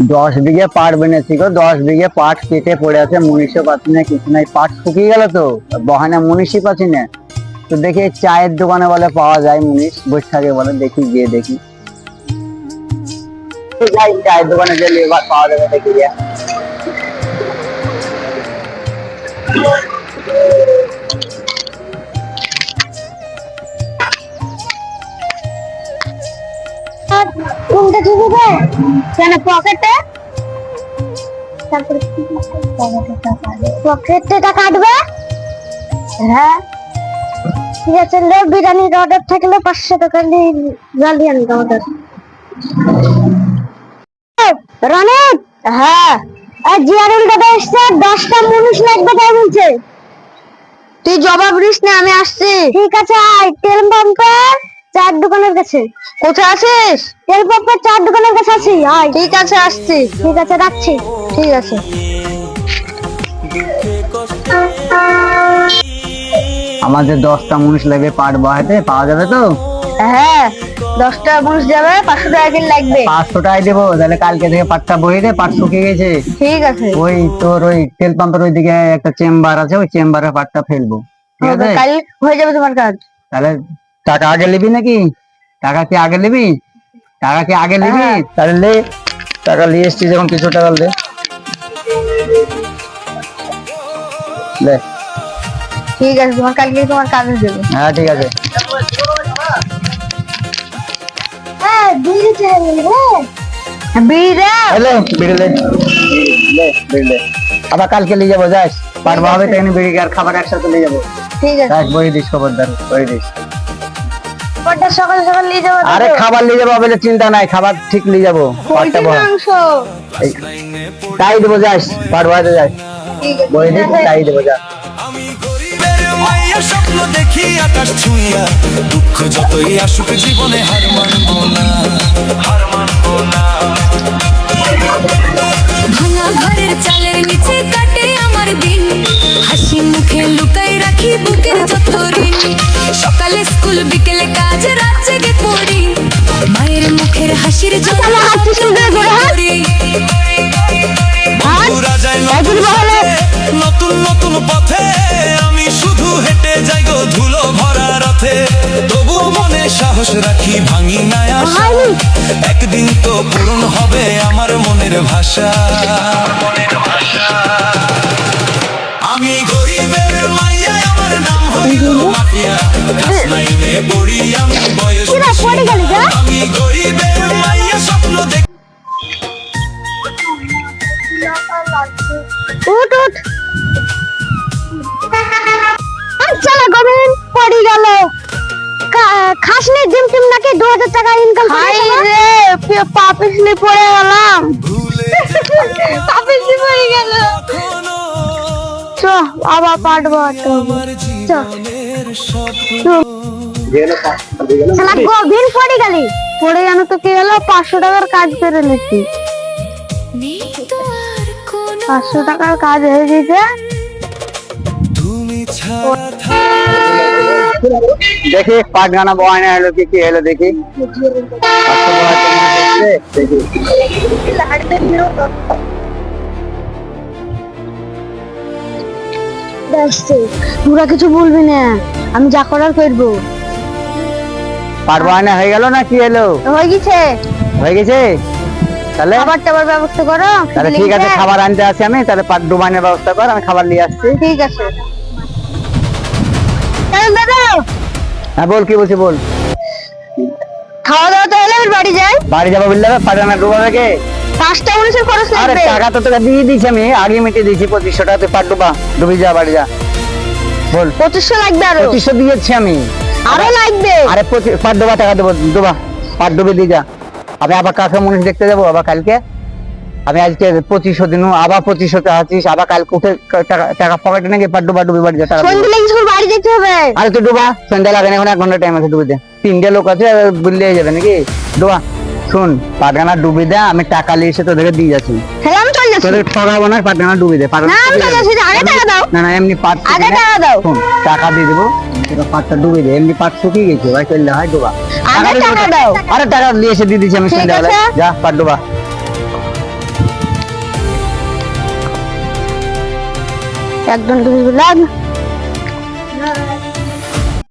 10 বিঘে পাট বেনেছি গো, 10 বিঘে পাট কেটে পড়ে আছে, মুনিশও পাচ্ছি না, কিছু নাই, পাট শুকিয়ে গেল তো, বহানা মুনিশই পাচ্ছি না। তো দেখি এই চায়ের দোকানে বলে পাওয়া যায় মুনিশ, বসে থাকে বলে, দেখি গিয়ে দেখি। যাই চায়ের দোকানে যে লেবার পাওয়া যাবে দেখি গিয়ে। কোনটা ঠিক আছে কেন পকেটে তারপরে পকেটটা কাটবে। হ্যাঁ ঠিক আছে, লে বিরিয়ানির অর্ডার থাকলে 500 টাকা জালি আনি অর্ডার। রনিত, হ্যাঁ জিয়ারুল দাদা এসছে, 10টা মুনিশ লাগবে তাই বলছে। তুই জবাব দিস না, আমি আসছি। ঠিক আছে, আয় তেল পাম্পের চার দোকানের কাছে। কোথায় আছিস? তেল পাম্পের চার দোকানের কাছে আছি, আয়। ঠিক আছে, আসছি। ঠিক আছে, রাখছি। ঠিক আছে। আমাদের 10টা মুনিশ লাগবে পাট বহাতে, পাওয়া যাবে তো? হ্যাঁ 10টা মুনিশ যাবে, 500 টাকা করে লাগবে। 500 টাকায় দেবো, তাহলে কালকে থেকে পাটটা বহিয়ে দে, পাট শুকিয়ে গেছে। ঠিক আছে। ওই তোর ওই তেল পাম্পের ওইদিকে একটা চেম্বার আছে, ওই চেম্বারে পাটটা ফেলবো, ঠিক আছে? কাল হয়ে যাবে তোমার কাজ। তাহলে টাকা আগে নিবি নাকি? টাকা কি আগে নিবি? টাকা কি আগে নিবি? তাহলে লে, টাকা নিয়ে এসছি যখন, কিছু টাকা লে। লে। ঠিক আছে, তোমার কালকে তোমার কাজে দেবে। হ্যাঁ ঠিক আছে। হ্যাঁ বিড়ি চাই রে, বিড়ি রে, লে বিড়ি লে, লে বিড়ি লে। আবার কালকে নিয়ে যাবো, যাস পারবো হবে তাই বিড়ি আর খাবার একসাথে নিয়ে যাবো। ঠিক আছে, যাস বই দিস, খবরদার বই দিস। কটা সকাল সকাল নিয়ে যাবো? আরে খাবার নিয়ে যাবো বলে চিন্তা নাই, খাবার ঠিক নিয়ে যাবো। পাটটা বহ, মাংস তাই দেবো, যাস পারবো হয়তো, যাস বই দিস, তাই দেবো, যা। আমি গরিবের মাইয়া, স্বপ্ন দেখি আকাশ ছুঁইয়া, দুঃখ যতই আসুক জীবনে হার মানবো না, হার মানবো না। ভাঙা ঘরের চালের নিচে কাটে আমার দিন, হাসি মুখে লুকাই রাখি বুকের যত ঋণ। সকালে স্কুল, বিকেলে কাজ, রাত জেগে পড়ি, মায়ের মুখের হাসির জন্য করি। বন্ধুরা যায় নতুন পথে, নতুন নতুন পথে, আমি শুধু হেঁটে যাই গো ধুলো ভরা রথে। তবু মনে সাহস রাখি, ভাঙি না আশা, একদিন তো পূরণ হবে আমার মনের ভাষা, মনের ভাষা। আমি গরিবের মাইয়া, আমার নাম হইল মাফিয়া, ক্লাস 9-এ পড়ি আমি, বয়স আমি গরিবের মাইয়া, স্বপ্ন দেখি। উঠ উঠ, আচ্ছা গোবিন্দ পড়ি গেল। খাসনি জিম টিম নাকি 2000 টাকা ইনকাম করে রে, পাপিসনি পড়ে গেলাম, পাপিসনি পড়ে গেল। চ আবার পাটবো, চ শালা গোবিন্দ পড়ে গেলি, পড়ে জানো তো কি হলো, 500 টাকার কাজ করে নিচ্ছি। 500 টাকার কাজ হয়ে গেছে। তুমি ছাড়া দেখি পাট গানা বহানা এলো, কি কি এলো দেখি। পাটটা বহাতে মনে হচ্ছে, দেখি। তোরা কিছু বলবি না, আমি যা করার করবো। পাট বহানা হয়ে গেল না কি এলো? হয়ে গেছে, হয়ে গেছে, তাহলে খাবার টাবার ব্যবস্থা করো। তাহলে ঠিক আছে, খাবার আনতে আসি আমি, তাহলে পাট ডুবানোর ব্যবস্থা কর, আমি খাবার নিয়ে আসছি। ঠিক আছে। দাদা হ্যাঁ বল, কি বলছি বল। খাওয়া দাওয়া তো হলে আমি বাড়ি যাই। বাড়ি যাবো বললে পাট গানা ডুবাবে কে? 5টা মানুষের খরচ আরে লাগবে। টাকা তো তোকে দিয়ে দিয়েছি আমি, আগে মিটিয়ে দিয়েছি 2500 টাকা, তুই পাট ডুবা, ডুবি যা, বাড়ি যা। বল 2500 লাগবে আরো। 2500 দিয়েছি আমি, আরো লাগবে। আরে পাট ডোবা টাকা দেবো, ডোবা পাট ডুবে দিয়ে যা। আমি আবার কাকে মনীষ দেখতে যাবো, আবার কালকে আমি আজকে 2500 দিন, আবার 2500 টাকা আছিস, আবার কালকে উঠে টাকা পকেটে নাকি পাট ডোবা ডুবি বাড়ি যা, টাকা দেবো। সন্ধ্যে স্কুল বাড়ি যেতে হবে। আরে তুই ডোবা, সন্ধ্যা লাগে না, এখন 1 ঘন্টা টাইম আছে, ডুবে দে, 3টে লোক আছে, বুঝলে যাবে নাকি, ডোবা। শুন, পাটগানা ডুবি দে, আমি টাকা নিয়ে এসে তোদেরকে দিয়ে যাচ্ছি। হ্যাঁ আমি চলে যাচ্ছি। তোদের ঠকাবো না, পাটগানা ডুবি দে। না আমি চলে যাচ্ছি, আগে টাকা দাও। না না, এমনি পাট আগে টাকা দাও। শুন, টাকা দিয়ে দেবো, তোরা পাটটা ডুবি দে, এমনি পাট শুকিয়ে গেছে ভাই, চললে হয় ডোবা। আগে টাকা দাও। আরে টাকা নিয়ে এসে দিয়ে দিচ্ছি আমি, ঠিক সন্ধ্যাবেলায় আছে। যা পাট ডোবা। একজন দুই লাখ